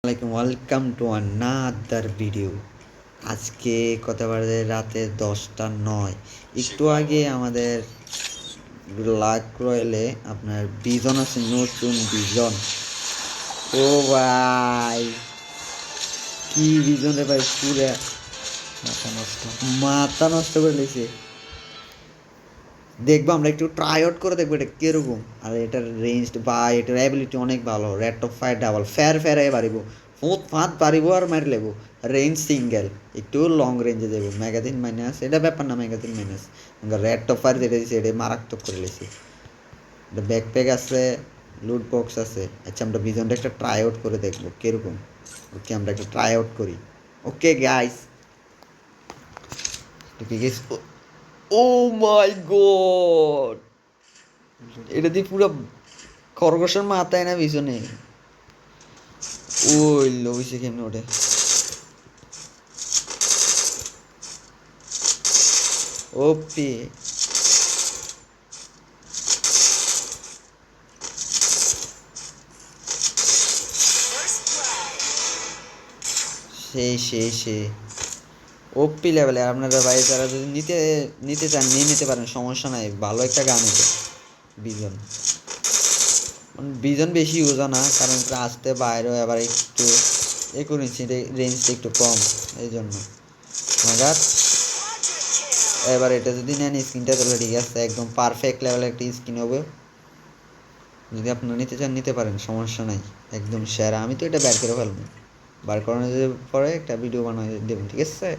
Welcome to another video. আজকে কত বাজে? রাতে 10টা 9। একটু আগে আমাদের লাক রয়েলে আপনার বিজন আছে, নতুন বিজন। ও ভাই, কি বিজন রে ভাই, পুরা মাথা নষ্ট করে লেছে। দেখবো, আমরা একটু ট্রাই আউট করে দেখবো এটা কিরকম। আর এটার রেঞ্জ বা এটার অ্যাবিলিটি অনেক ভালো। রেট অফ ফায়ার ডাবল ফের পারিব, ফুঁত ফাঁত পারিব আর মারি লেব। রেঞ্জ সিঙ্গেল, একটু লং রেঞ্জে দেবো। ম্যাগাজিন মাইনাস এটা ব্যাপার না, magazine minus rate of fire যেটা দিয়েছে এটা মারাত্মক করে লেছি। এটা ব্যাকপ্যাক আছে, লুট বক্স আছে। আচ্ছা, আমরা ভিজনটা একটা ট্রাই আউট করে দেখবো কিরকম। ওকে, আমরা একটা ট্রাই আউট করি। ওকে গাইস, ও মাই গড, এটা দিয়ে পুরো খরগোশের মাথায় না পিছনে। ওই লবিসে কেমনে ওঠে? ওপি, সে ওপি লেভেলে। আপনারা ভাই যারা যদি নিতে নিতে চান নিয়ে নিতে পারেন, সমস্যা নাই। ভালো একটা গান এটা বিজন। বিজন বেশি ইউজ হয় না, কারণ আসতে বাইরেও এবার একটু এ করেছি, রেঞ্জটা একটু কম, এই জন্য। মাগার এবার এটা যদি নেন, স্ক্রিনটা তাহলে ঠিক আছে, একদম পারফেক্ট লেভেলের একটা স্ক্রিন হবে। যদি আপনারা নিতে চান নিতে পারেন, সমস্যা নাই। একদম সেরা। আমি তো এটা বের করে ফেলবো, বার করানোর পরে একটা ভিডিও বানিয়ে দেবেন, ঠিক আছে।